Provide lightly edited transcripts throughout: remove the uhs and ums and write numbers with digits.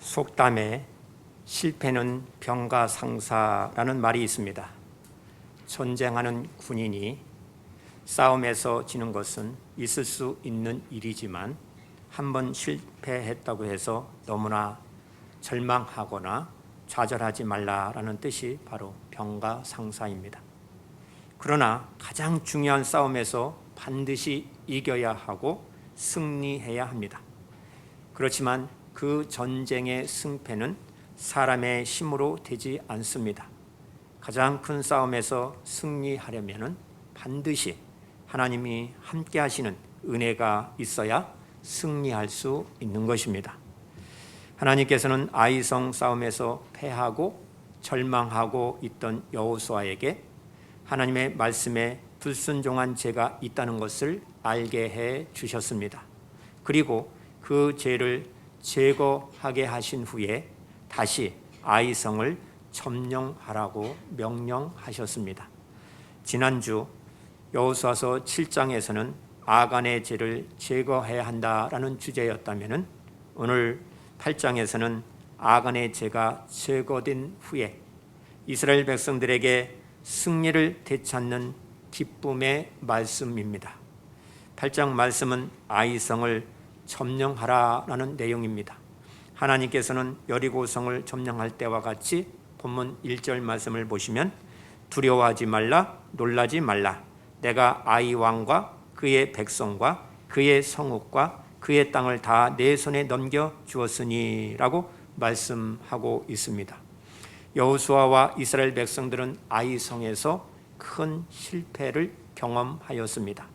속담에 실패는 병가상사라는 말이 있습니다. 전쟁하는 군인이 싸움에서 지는 것은 있을 수 있는 일이지만 한번 실패했다고 해서 너무나 절망하거나 좌절하지 말라라는 뜻이 바로 병가상사입니다. 그러나 가장 중요한 싸움에서 반드시 이겨야 하고 승리해야 합니다. 그렇지만 그 전쟁의 승패는 사람의 힘으로 되지 않습니다. 가장 큰 싸움에서 승리하려면 반드시 하나님이 함께 하시는 은혜가 있어야 승리할 수 있는 것입니다. 하나님께서는 아이성 싸움에서 패하고 절망하고 있던 여호수아에게 하나님의 말씀에 불순종한 죄가 있다는 것을 알게 해 주셨습니다. 그리고 그 죄를 제거하게 하신 후에 다시 아이성을 점령하라고 명령하셨습니다. 지난주 여호수아서 7장에서는 아간의 죄를 제거해야 한다라는 주제였다면 오늘 8장에서는 아간의 죄가 제거된 후에 이스라엘 백성들에게 승리를 되찾는 기쁨의 말씀입니다. 8장 말씀은 아이성을 점령하라라는 내용입니다. 하나님께서는 여리고성을 점령할 때와 같이 본문 1절 말씀을 보시면 두려워하지 말라, 놀라지 말라. 내가 아이 왕과 그의 백성과 그의 성읍과 그의 땅을 다 내 손에 넘겨 주었으니 라고 말씀하고 있습니다. 여호수아와 이스라엘 백성들은 아이성에서 큰 실패를 경험하였습니다.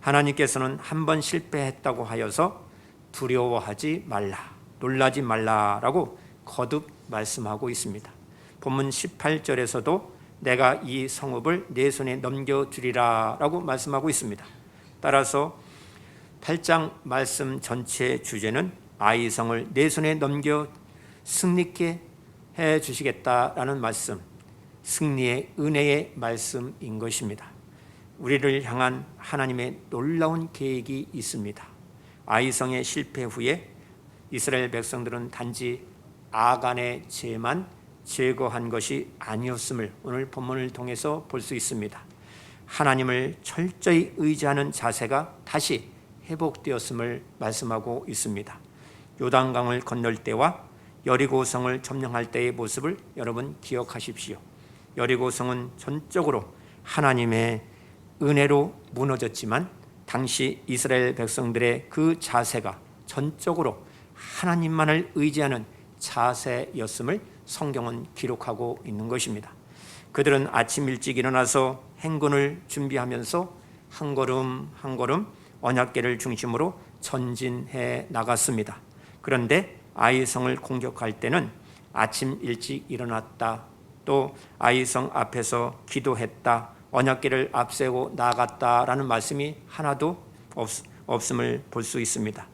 하나님께서는 한 번 실패했다고 하여서 두려워하지 말라, 놀라지 말라라고 거듭 말씀하고 있습니다. 본문 18절에서도 내가 이 성읍을 내 손에 넘겨주리라 라고 말씀하고 있습니다. 따라서 8장 말씀 전체의 주제는 아이성을 내 손에 넘겨 승리케 해 주시겠다라는 말씀, 승리의 은혜의 말씀인 것입니다. 우리를 향한 하나님의 놀라운 계획이 있습니다. 아이성의 실패 후에 이스라엘 백성들은 단지 아간의 죄만 제거한 것이 아니었음을 오늘 본문을 통해서 볼 수 있습니다. 하나님을 철저히 의지하는 자세가 다시 회복되었음을 말씀하고 있습니다. 요단강을 건널 때와 여리고성을 점령할 때의 모습을 여러분 기억하십시오. 여리고성은 전적으로 하나님의 은혜로 무너졌지만 당시 이스라엘 백성들의 그 자세가 전적으로 하나님만을 의지하는 자세였음을 성경은 기록하고 있는 것입니다. 그들은 아침 일찍 일어나서 행군을 준비하면서 한 걸음 한 걸음 언약궤를 중심으로 전진해 나갔습니다. 그런데 아이성을 공격할 때는 아침 일찍 일어났다, 또 아이성 앞에서 기도했다, 언약궤를 앞세우고 나갔다라는 말씀이 하나도 없음을 볼 수 있습니다.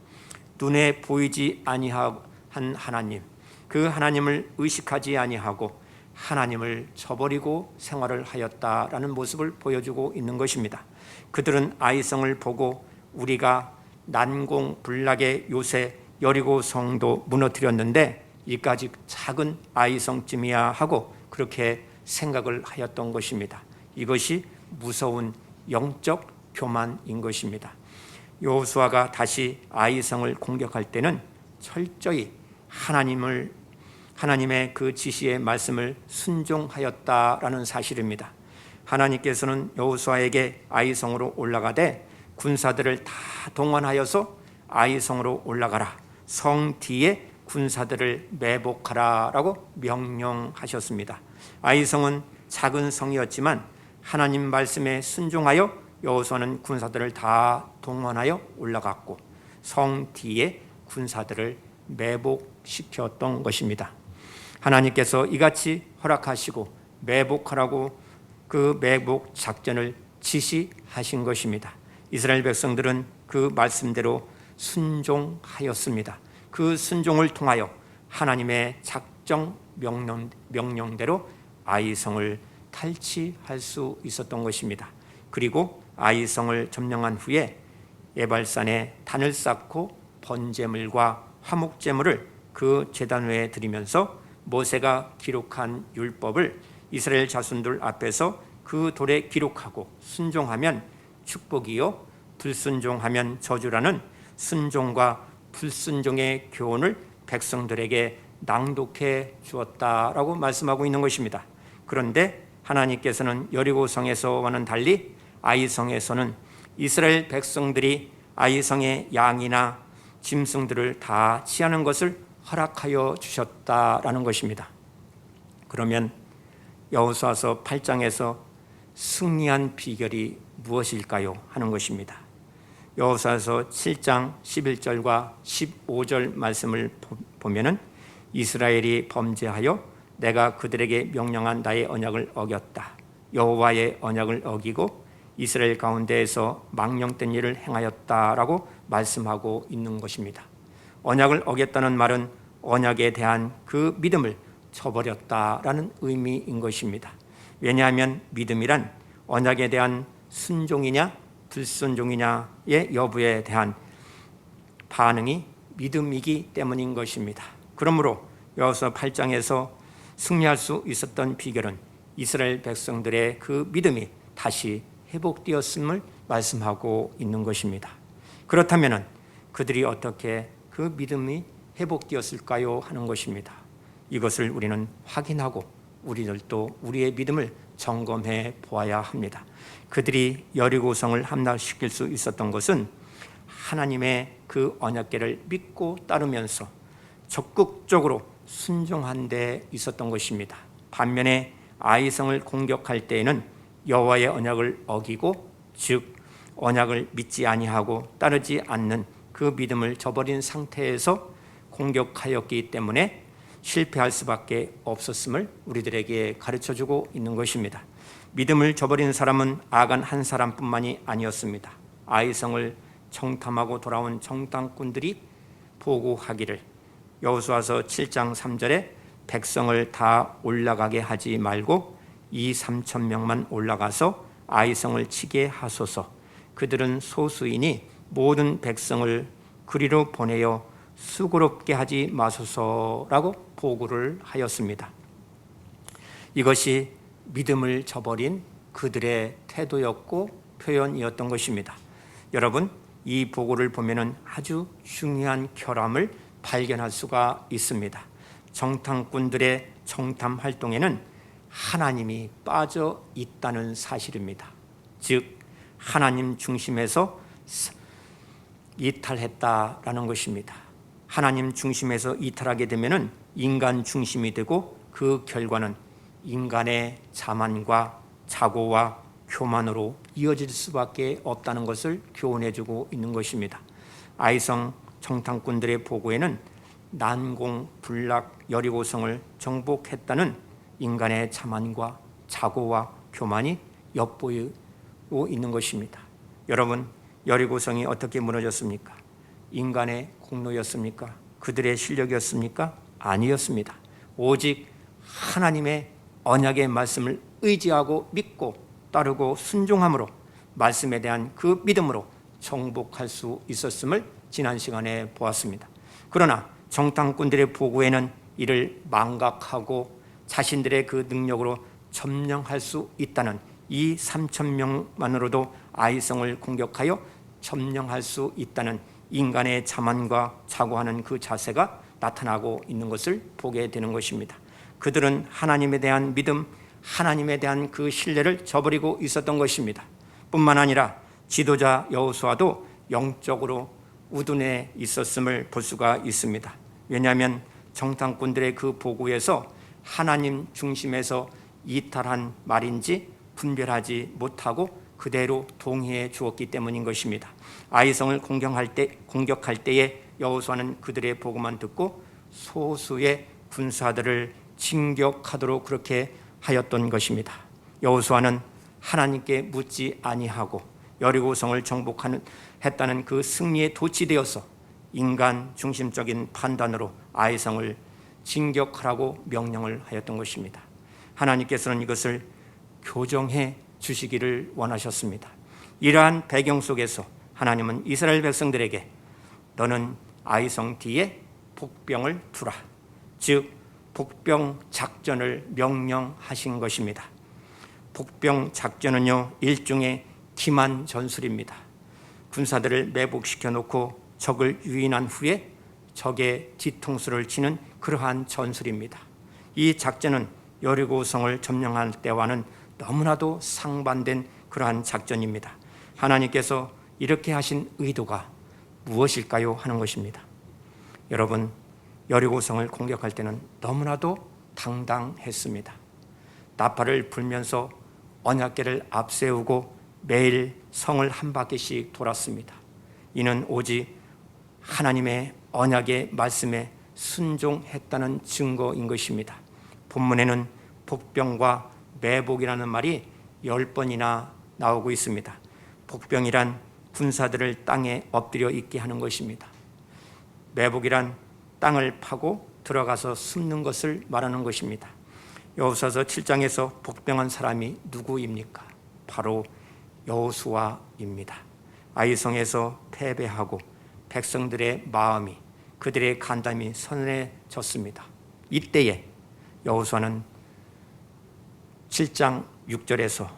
눈에 보이지 아니한 하나님, 그 하나님을 의식하지 아니하고 하나님을 저버리고 생활을 하였다라는 모습을 보여주고 있는 것입니다. 그들은 아이성을 보고 우리가 난공불락의 요새 여리고성도 무너뜨렸는데 이까지 작은 아이성쯤이야 하고 그렇게 생각을 하였던 것입니다. 이것이 무서운 영적 교만인 것입니다. 여호수아가 다시 아이성을 공격할 때는 철저히 하나님의 그 지시의 말씀을 순종하였다라는 사실입니다. 하나님께서는 여호수아에게 아이성으로 올라가되 군사들을 다 동원하여서 아이성으로 올라가라, 성 뒤에 군사들을 매복하라 라고 명령하셨습니다. 아이성은 작은 성이었지만 하나님 말씀에 순종하여 여호수아는 군사들을 다 동원하여 올라갔고 성 뒤에 군사들을 매복시켰던 것입니다. 하나님께서 이같이 허락하시고 매복하라고 그 매복 작전을 지시하신 것입니다. 이스라엘 백성들은 그 말씀대로 순종하였습니다. 그 순종을 통하여 하나님의 작정 명령대로 아이성을 탈취할 수 있었던 것입니다. 그리고 아이성을 점령한 후에 에발산에 단을 쌓고 번제물과 화목제물을 그 제단위에 드리면서 모세가 기록한 율법을 이스라엘 자손들 앞에서 그 돌에 기록하고 순종하면 축복이요 불순종하면 저주라는 순종과 불순종의 교훈을 백성들에게 낭독해 주었다라고 말씀하고 있는 것입니다. 그런데 하나님께서는 여리고성에서와는 달리 아이성에서는 이스라엘 백성들이 아이성의 양이나 짐승들을 다 치하는 것을 허락하여 주셨다라는 것입니다. 그러면 여호수아서 8장에서 승리한 비결이 무엇일까요? 하는 것입니다. 여호수아서 7장 11절과 15절 말씀을 보면은 이스라엘이 범죄하여 내가 그들에게 명령한 나의 언약을 어겼다. 여호와의 언약을 어기고 이스라엘 가운데에서 망령된 일을 행하였다라고 말씀하고 있는 것입니다. 언약을 어겼다는 말은 언약에 대한 그 믿음을 저버렸다라는 의미인 것입니다. 왜냐하면 믿음이란 언약에 대한 순종이냐 불순종이냐의 여부에 대한 반응이 믿음이기 때문인 것입니다. 그러므로 여호수아 8장에서 승리할 수 있었던 비결은 이스라엘 백성들의 그 믿음이 다시 회복되었음을 말씀하고 있는 것입니다. 그렇다면 그들이 어떻게 그 믿음이 회복되었을까요? 하는 것입니다. 이것을 우리는 확인하고 우리들도 우리의 믿음을 점검해 보아야 합니다. 그들이 여리고성을 함락시킬 수 있었던 것은 하나님의 그 언약궤를 믿고 따르면서 적극적으로 순종한 데 있었던 것입니다. 반면에 아이성을 공격할 때에는 여호와의 언약을 어기고 즉 언약을 믿지 아니하고 따르지 않는 그 믿음을 저버린 상태에서 공격하였기 때문에 실패할 수밖에 없었음을 우리들에게 가르쳐주고 있는 것입니다. 믿음을 저버린 사람은 아간 한 사람뿐만이 아니었습니다. 아이성을 청탐하고 돌아온 정탐꾼들이 보고하기를 여호수아서 7장 3절에 백성을 다 올라가게 하지 말고 2,3,000명만 올라가서 아이성을 치게 하소서. 그들은 소수이니 모든 백성을 그리로 보내어 수고롭게 하지 마소서라고 보고를 하였습니다. 이것이 믿음을 저버린 그들의 태도였고 표현이었던 것입니다. 여러분, 이 보고를 보면은 아주 중요한 결함을 발견할 수가 있습니다. 정탐꾼들의 정탐 활동에는 하나님이 빠져 있다는 사실입니다. 즉 하나님 중심에서 이탈했다라는 것입니다. 하나님 중심에서 이탈하게 되면은 인간 중심이 되고 그 결과는 인간의 자만과 자고와 교만으로 이어질 수밖에 없다는 것을 교훈해주고 있는 것입니다. 아이성 정탐꾼들의 보고에는 난공불락 여리고성을 정복했다는 인간의 자만과 자고와 교만이 엿보이고 있는 것입니다. 여러분, 여리고성이 어떻게 무너졌습니까? 인간의 공로였습니까? 그들의 실력이었습니까? 아니었습니다. 오직 하나님의 언약의 말씀을 의지하고 믿고 따르고 순종함으로 말씀에 대한 그 믿음으로 정복할 수 있었음을 지난 시간에 보았습니다. 그러나 정탐꾼들의 보고에는 이를 망각하고 자신들의 그 능력으로 점령할 수 있다는 이 3,000명만으로도 아이성을 공격하여 점령할 수 있다는 인간의 자만과 자고하는 그 자세가 나타나고 있는 것을 보게 되는 것입니다. 그들은 하나님에 대한 믿음, 하나님에 대한 그 신뢰를 저버리고 있었던 것입니다. 뿐만 아니라 지도자 여호수아도 영적으로 우둔해 있었음을 볼 수가 있습니다. 왜냐하면 정탐꾼들의 그 보고에서 하나님 중심에서 이탈한 말인지 분별하지 못하고 그대로 동의해 주었기 때문인 것입니다. 아이성을 공격할 때에 여호수아는 그들의 보고만 듣고 소수의 군사들을 진격하도록 그렇게 하였던 것입니다. 여호수아는 하나님께 묻지 아니하고 여리고성을 정복했다는 그 승리에 도취되어서 인간 중심적인 판단으로 아이성을 진격하라고 명령을 하였던 것입니다. 하나님께서는 이것을 교정해 주시기를 원하셨습니다. 이러한 배경 속에서 하나님은 이스라엘 백성들에게 너는 아이성 뒤에 복병을 두라. 즉 복병 작전을 명령하신 것입니다. 복병 작전은요, 일종의 기만 전술입니다. 군사들을 매복시켜 놓고 적을 유인한 후에 적의 뒤통수를 치는 그러한 전술입니다. 이 작전은 여리고성을 점령할 때와는 너무나도 상반된 그러한 작전입니다. 하나님께서 이렇게 하신 의도가 무엇일까요? 하는 것입니다. 여러분, 여리고성을 공격할 때는 너무나도 당당했습니다. 나팔을 불면서 언약궤를 앞세우고 매일 성을 한 바퀴씩 돌았습니다. 이는 오직 하나님의 언약의 말씀에 순종했다는 증거인 것입니다. 본문에는 복병과 매복이라는 말이 10번이나 나오고 있습니다. 복병이란 군사들을 땅에 엎드려 있게 하는 것입니다. 매복이란 땅을 파고 들어가서 숨는 것을 말하는 것입니다. 여호수아서 7장에서 복병한 사람이 누구입니까? 바로 여호수아입니다. 아이성에서 패배하고 백성들의 마음이, 그들의 간담이 선해졌습니다. 이때에 여호수아는 7장 6절에서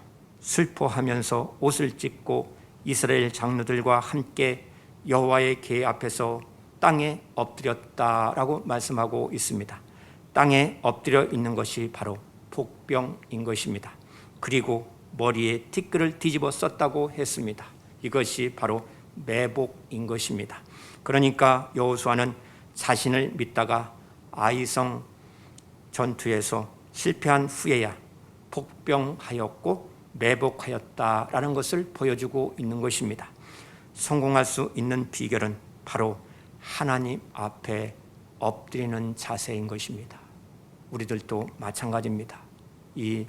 슬퍼하면서 옷을 찢고 이스라엘 장로들과 함께 여호와의 궤 앞에서 땅에 엎드렸다라고 말씀하고 있습니다. 땅에 엎드려 있는 것이 바로 복병인 것입니다. 그리고 머리에 티끌을 뒤집어 썼다고 했습니다. 이것이 바로 매복인 것입니다. 그러니까 여호수아는 자신을 믿다가 아이성 전투에서 실패한 후에야 복병하였고 매복하였다라는 것을 보여주고 있는 것입니다. 성공할 수 있는 비결은 바로 하나님 앞에 엎드리는 자세인 것입니다. 우리들도 마찬가지입니다. 이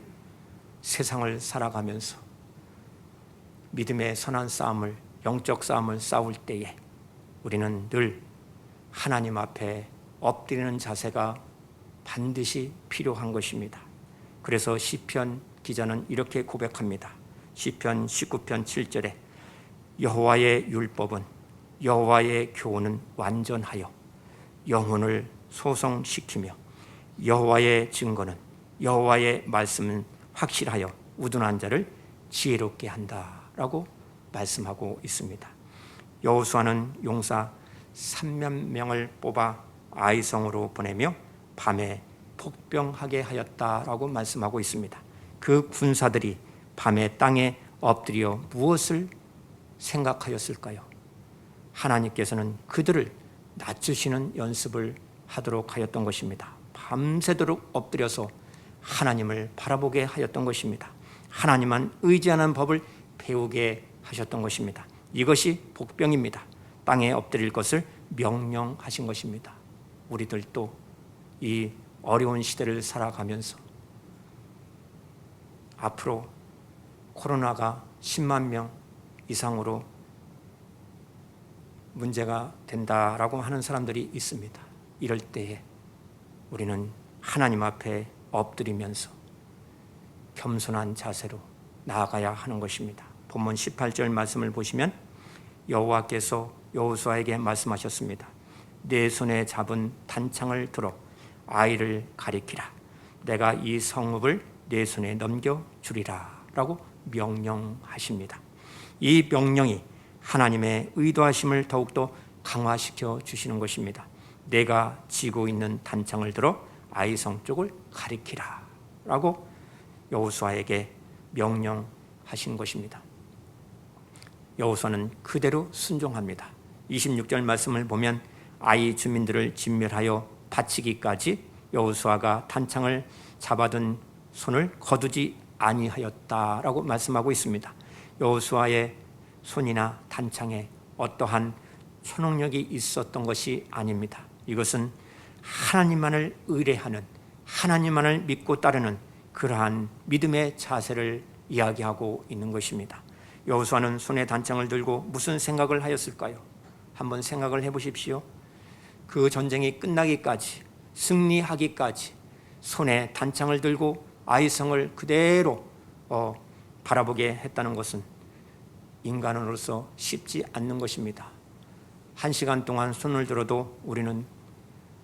세상을 살아가면서 믿음의 선한 싸움을, 영적 싸움을 싸울 때에 우리는 늘 하나님 앞에 엎드리는 자세가 반드시 필요한 것입니다. 그래서 시편 기자는 이렇게 고백합니다. 시편 19편 7절에 여호와의 율법은, 여호와의 교훈은 완전하여 영혼을 소성시키며 여호와의 증거는, 여호와의 말씀은 확실하여 우둔한 자를 지혜롭게 한다라고 말씀하고 있습니다. 여호수아는 용사 3만 명을 뽑아 아이성으로 보내며 밤에 복병하게 하였다라고 말씀하고 있습니다. 그 군사들이 밤에 땅에 엎드려 무엇을 생각하였을까요? 하나님께서는 그들을 낮추시는 연습을 하도록 하였던 것입니다. 밤새도록 엎드려서 하나님을 바라보게 하였던 것입니다. 하나님만 의지하는 법을 배우게 하셨던 것입니다. 이것이 복병입니다. 땅에 엎드릴 것을 명령하신 것입니다. 우리들도 이 어려운 시대를 살아가면서 앞으로 코로나가 10만 명 이상으로 문제가 된다라고 하는 사람들이 있습니다. 이럴 때에 우리는 하나님 앞에 엎드리면서 겸손한 자세로 나아가야 하는 것입니다. 본문 18절 말씀을 보시면 여호와께서 여호수아에게 말씀하셨습니다. 내 손에 잡은 단창을 들어 아이를 가리키라. 내가 이 성읍을 내 손에 넘겨주리라 라고 명령하십니다. 이 명령이 하나님의 의도하심을 더욱더 강화시켜 주시는 것입니다. 내가 쥐고 있는 단창을 들어 아이성 쪽을 가리키라 라고 여호수아에게 명령하신 것입니다. 여호수아는 그대로 순종합니다. 26절 말씀을 보면 아이 주민들을 진멸하여 바치기까지 여호수아가 단창을 잡아둔 손을 거두지 아니하였다라고 말씀하고 있습니다. 여호수아의 손이나 단창에 어떠한 초능력이 있었던 것이 아닙니다. 이것은 하나님만을 의뢰하는, 하나님만을 믿고 따르는 그러한 믿음의 자세를 이야기하고 있는 것입니다. 여호수아는 손에 단창을 들고 무슨 생각을 하였을까요? 한번 생각을 해보십시오. 그 전쟁이 끝나기까지, 승리하기까지 손에 단창을 들고 아이성을 그대로 바라보게 했다는 것은 인간으로서 쉽지 않는 것입니다. 1시간 동안 손을 들어도 우리는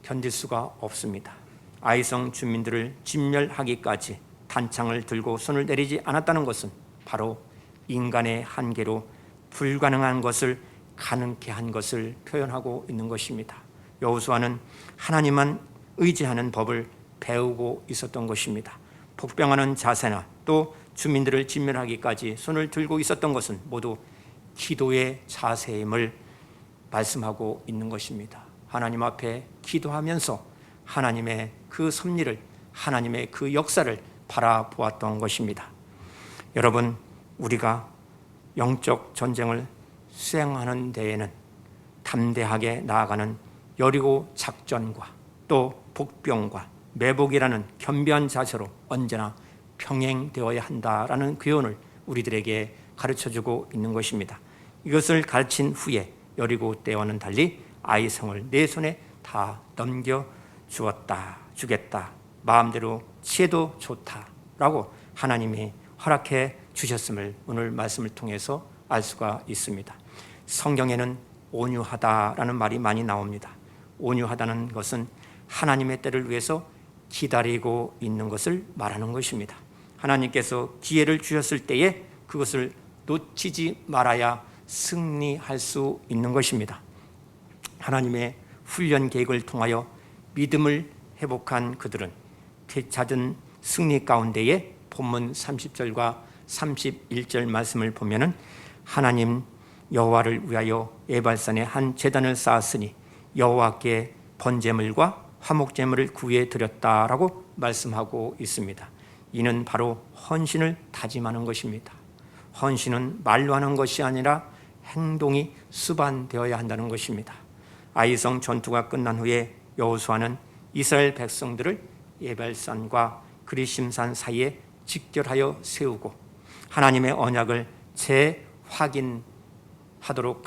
견딜 수가 없습니다. 아이성 주민들을 진멸하기까지 단창을 들고 손을 내리지 않았다는 것은 바로 인간의 한계로 불가능한 것을 가능케 한 것을 표현하고 있는 것입니다. 여호수아는 하나님만 의지하는 법을 배우고 있었던 것입니다. 복병하는 자세나 또 주민들을 진멸하기까지 손을 들고 있었던 것은 모두 기도의 자세임을 말씀하고 있는 것입니다. 하나님 앞에 기도하면서 하나님의 그 섭리를, 하나님의 그 역사를 바라보았던 것입니다. 여러분, 우리가 영적 전쟁을 수행하는 데에는 담대하게 나아가는 여리고 작전과 또 복병과 매복이라는 겸비한 자세로 언제나 병행되어야 한다라는 교훈을 우리들에게 가르쳐주고 있는 것입니다. 이것을 가르친 후에 여리고 때와는 달리 아이성을 내 손에 다 주겠다, 마음대로 취해도 좋다라고 하나님이 허락해 주셨음을 오늘 말씀을 통해서 알 수가 있습니다. 성경에는 온유하다라는 말이 많이 나옵니다. 온유하다는 것은 하나님의 때를 위해서 기다리고 있는 것을 말하는 것입니다. 하나님께서 기회를 주셨을 때에 그것을 놓치지 말아야 승리할 수 있는 것입니다. 하나님의 훈련 계획을 통하여 믿음을 회복한 그들은 되찾은 승리 가운데에 본문 30절과 31절 말씀을 보면은 하나님 여호와를 위하여 에발산에 한 제단을 쌓았으니 여호와께 번제물과 화목제물을 구해 드렸다라고 말씀하고 있습니다. 이는 바로 헌신을 다짐하는 것입니다. 헌신은 말로 하는 것이 아니라 행동이 수반되어야 한다는 것입니다. 아이성 전투가 끝난 후에 여호수아는 이스라엘 백성들을 에발산과 그리심산 사이에 직결하여 세우고 하나님의 언약을 재확인하도록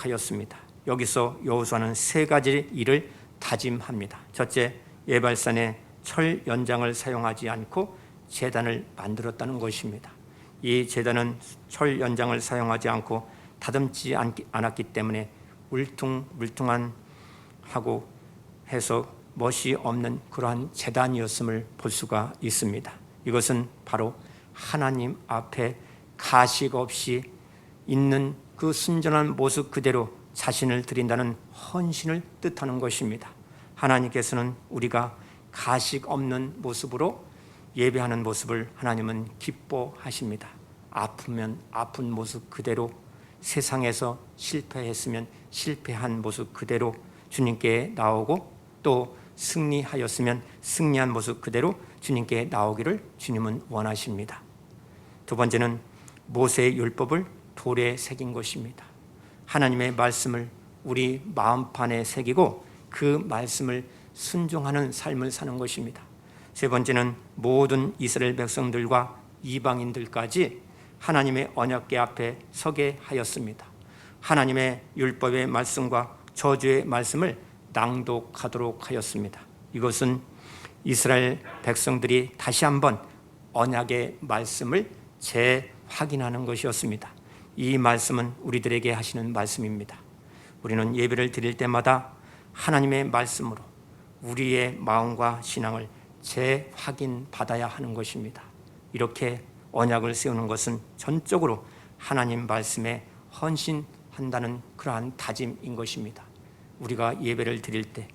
하였습니다. 여기서 여호수아는 세 가지 일을 다짐합니다. 첫째, 에발산에 철 연장을 사용하지 않고 제단을 만들었다는 것입니다. 이 제단은 철 연장을 사용하지 않고 다듬지 않았기 때문에 울퉁불퉁한 하고 해서 멋이 없는 그러한 제단이었음을 볼 수가 있습니다. 이것은 바로 하나님 앞에 가식 없이 있는 그 순전한 모습 그대로 자신을 드린다는 헌신을 뜻하는 것입니다. 하나님께서는 우리가 가식 없는 모습으로 예배하는 모습을 하나님은 기뻐하십니다. 아프면 아픈 모습 그대로, 세상에서 실패했으면 실패한 모습 그대로 주님께 나오고 또 승리하였으면 승리한 모습 그대로 주님께 나오기를 주님은 원하십니다. 두 번째는 모세의 율법을 돌에 새긴 것입니다. 하나님의 말씀을 우리 마음판에 새기고 그 말씀을 순종하는 삶을 사는 것입니다. 세 번째는 모든 이스라엘 백성들과 이방인들까지 하나님의 언약궤 앞에 서게 하였습니다. 하나님의 율법의 말씀과 저주의 말씀을 낭독하도록 하였습니다. 이것은 이스라엘 백성들이 다시 한번 언약의 말씀을 재확인하는 것이었습니다. 이 말씀은 우리들에게 하시는 말씀입니다. 우리는 예배를 드릴 때마다 하나님의 말씀으로 우리의 마음과 신앙을 재확인받아야 하는 것입니다. 이렇게 언약을 세우는 것은 전적으로 하나님 말씀에 헌신한다는 그러한 다짐인 것입니다. 우리가 예배를 드릴 때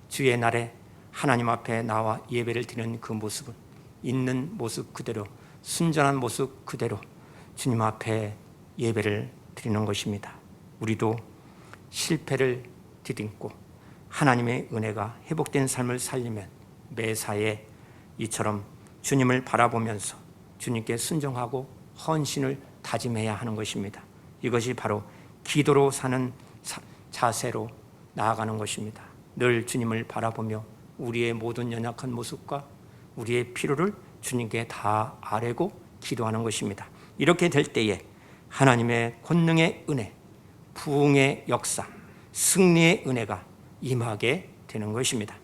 주의 날에 하나님 앞에 나와 예배를 드리는 그 모습은 있는 모습 그대로, 순전한 모습 그대로 주님 앞에 예배를 드리는 것입니다. 우리도 실패를 디딤고 하나님의 은혜가 회복된 삶을 살리면 매사에 이처럼 주님을 바라보면서 주님께 순종하고 헌신을 다짐해야 하는 것입니다. 이것이 바로 기도로 사는 자세로 나아가는 것입니다. 늘 주님을 바라보며 우리의 모든 연약한 모습과 우리의 필요를 주님께 다 아뢰고 기도하는 것입니다. 이렇게 될 때에 하나님의 권능의 은혜, 부흥의 역사, 승리의 은혜가 임하게 되는 것입니다.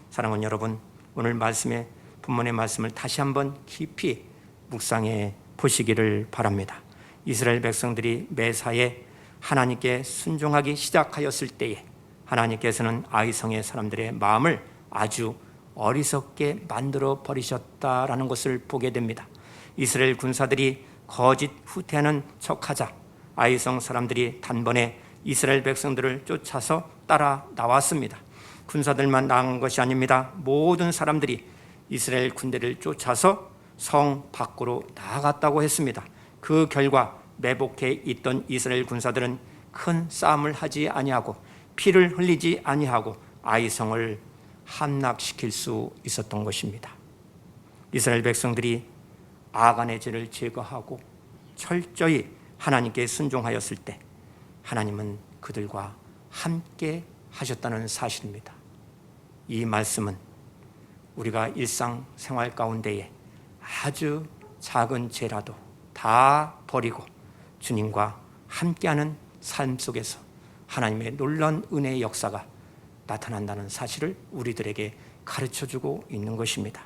사랑하는 여러분, 오늘 말씀의 본문의 말씀을 다시 한번 깊이 묵상해 보시기를 바랍니다. 이스라엘 백성들이 매사에 하나님께 순종하기 시작하였을 때에 하나님께서는 아이성의 사람들의 마음을 아주 어리석게 만들어 버리셨다라는 것을 보게 됩니다. 이스라엘 군사들이 거짓 후퇴하는 척하자 아이성 사람들이 단번에 이스라엘 백성들을 쫓아서 따라 나왔습니다. 군사들만 나간 것이 아닙니다. 모든 사람들이 이스라엘 군대를 쫓아서 성 밖으로 나아갔다고 했습니다. 그 결과 매복해 있던 이스라엘 군사들은 큰 싸움을 하지 아니하고 피를 흘리지 아니하고 아이성을 함락시킬 수 있었던 것입니다. 이스라엘 백성들이 아간의 죄를 제거하고 철저히 하나님께 순종하였을 때 하나님은 그들과 함께 하셨다는 사실입니다. 이 말씀은 우리가 일상생활 가운데에 아주 작은 죄라도 다 버리고 주님과 함께하는 삶 속에서 하나님의 놀라운 은혜의 역사가 나타난다는 사실을 우리들에게 가르쳐주고 있는 것입니다.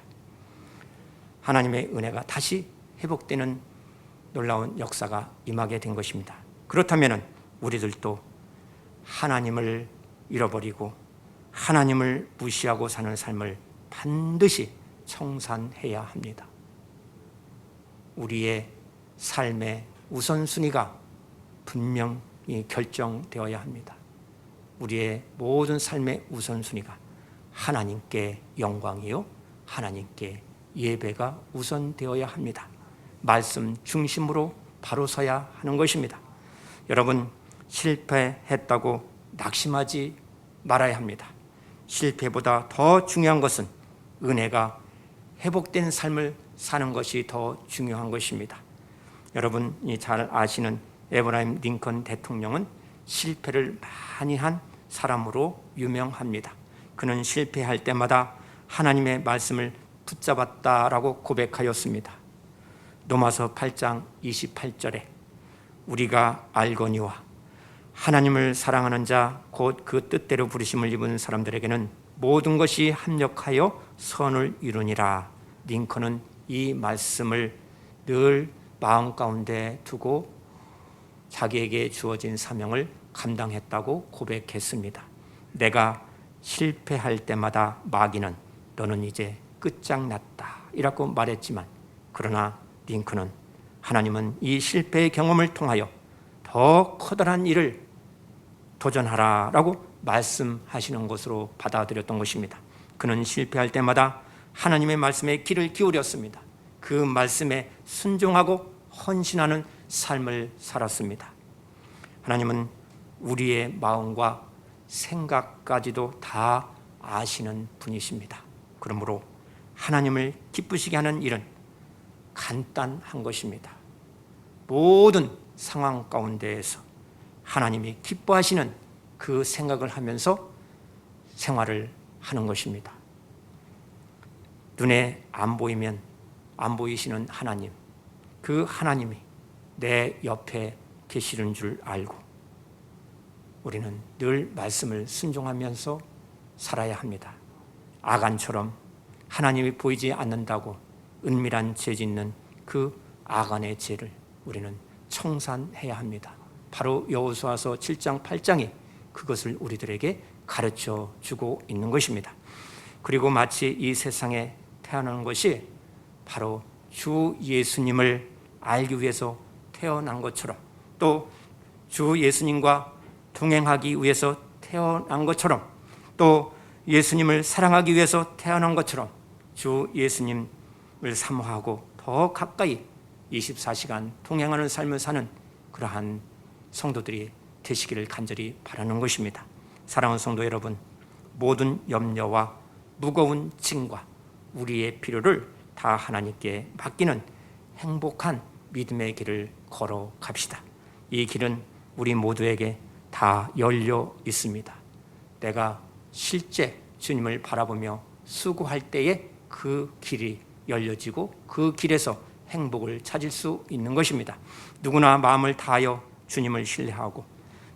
하나님의 은혜가 다시 회복되는 놀라운 역사가 임하게 된 것입니다. 그렇다면 우리들도 하나님을 잃어버리고 하나님을 무시하고 사는 삶을 반드시 청산해야 합니다. 우리의 삶의 우선순위가 분명히 결정되어야 합니다. 우리의 모든 삶의 우선순위가 하나님께 영광이요 하나님께 예배가 우선되어야 합니다. 말씀 중심으로 바로 서야 하는 것입니다. 여러분, 실패했다고 낙심하지 말아야 합니다. 실패보다 더 중요한 것은 은혜가 회복된 삶을 사는 것이 더 중요한 것입니다. 여러분이 잘 아시는 에브라임 링컨 대통령은 실패를 많이 한 사람으로 유명합니다. 그는 실패할 때마다 하나님의 말씀을 붙잡았다라고 고백하였습니다. 로마서 8장 28절에 우리가 알거니와 하나님을 사랑하는 자 곧 그 뜻대로 부르심을 입은 사람들에게는 모든 것이 합력하여 선을 이루니라. 링컨은 이 말씀을 늘 마음 가운데 두고 자기에게 주어진 사명을 감당했다고 고백했습니다. 내가 실패할 때마다 마귀는 너는 이제 끝장났다 이라고 말했지만, 그러나 링컨은 하나님은 이 실패의 경험을 통하여 더 커다란 일을 도전하라 라고 말씀하시는 것으로 받아들였던 것입니다. 그는 실패할 때마다 하나님의 말씀에 귀를 기울였습니다. 그 말씀에 순종하고 헌신하는 삶을 살았습니다. 하나님은 우리의 마음과 생각까지도 다 아시는 분이십니다. 그러므로 하나님을 기쁘시게 하는 일은 간단한 것입니다. 모든 상황 가운데에서 하나님이 기뻐하시는 그 생각을 하면서 생활을 하는 것입니다. 눈에 안 보이면 안 보이시는 하나님, 그 하나님이 내 옆에 계시는 줄 알고 우리는 늘 말씀을 순종하면서 살아야 합니다. 아간처럼 하나님이 보이지 않는다고 은밀한 죄 짓는 그 아간의 죄를 우리는 청산해야 합니다. 바로 여호수아서 7장 8장이 그것을 우리들에게 가르쳐 주고 있는 것입니다. 그리고 마치 이 세상에 태어나는 것이 바로 주 예수님을 알기 위해서 태어난 것처럼, 또 주 예수님과 동행하기 위해서 태어난 것처럼, 또 예수님을 사랑하기 위해서 태어난 것처럼 주 예수님을 사모하고 더 가까이 24시간 동행하는 삶을 사는 그러한 성도들이 되시기를 간절히 바라는 것입니다. 사랑하는 성도 여러분, 모든 염려와 무거운 짐과 우리의 필요를 다 하나님께 맡기는 행복한 믿음의 길을 걸어갑시다. 이 길은 우리 모두에게 다 열려 있습니다. 내가 실제 주님을 바라보며 수고할 때에 그 길이 열려지고 그 길에서 행복을 찾을 수 있는 것입니다. 누구나 마음을 다하여 주님을 신뢰하고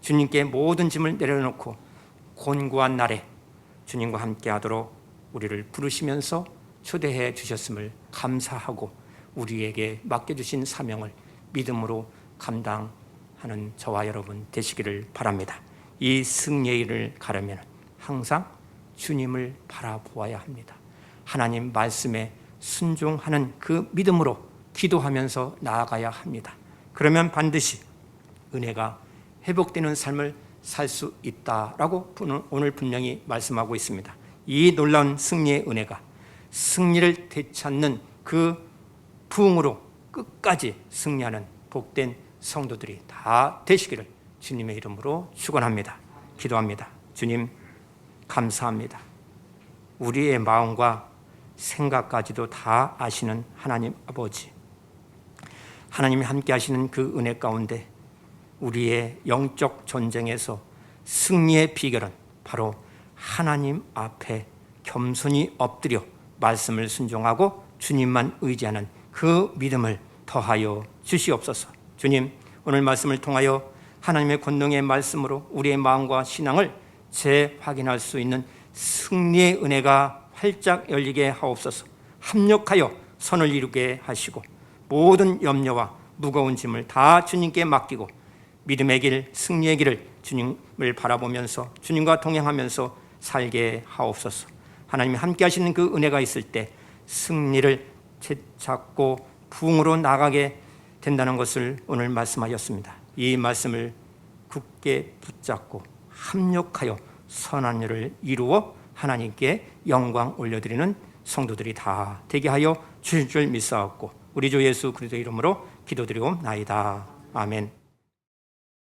주님께 모든 짐을 내려놓고 곤고한 날에 주님과 함께 하도록 우리를 부르시면서 초대해 주셨음을 감사하고 우리에게 맡겨주신 사명을 믿음으로 감당하는 저와 여러분 되시기를 바랍니다. 이 승리의 일을 가려면 항상 주님을 바라보아야 합니다. 하나님 말씀에 순종하는 그 믿음으로 기도하면서 나아가야 합니다. 그러면 반드시 은혜가 회복되는 삶을 살 수 있다라고 오늘 분명히 말씀하고 있습니다. 이 놀라운 승리의 은혜가 승리를 되찾는 그 부흥으로 끝까지 승리하는 복된 성도들이 다 되시기를 주님의 이름으로 축원합니다. 기도합니다. 주님 감사합니다. 우리의 마음과 생각까지도 다 아시는 하나님 아버지, 하나님이 함께 하시는 그 은혜 가운데 우리의 영적 전쟁에서 승리의 비결은 바로 하나님 앞에 겸손히 엎드려 말씀을 순종하고 주님만 의지하는 그 믿음을 더하여 주시옵소서. 주님, 오늘 말씀을 통하여 하나님의 권능의 말씀으로 우리의 마음과 신앙을 재확인할 수 있는 승리의 은혜가 활짝 열리게 하옵소서. 합력하여 선을 이루게 하시고 모든 염려와 무거운 짐을 다 주님께 맡기고 믿음의 길, 승리의 길을 주님을 바라보면서 주님과 동행하면서 살게 하옵소서. 하나님이 함께 하시는 그 은혜가 있을 때 승리를 찾고 부흥으로 나가게 된다는 것을 오늘 말씀하셨습니다. 이 말씀을 굳게 붙잡고 합력하여 선한 일을 이루어 하나님께 영광 올려드리는 성도들이 다 되게 하여 주실 줄 믿사옵고 우리 주 예수 그리스도의 이름으로 기도드리옵나이다. 아멘.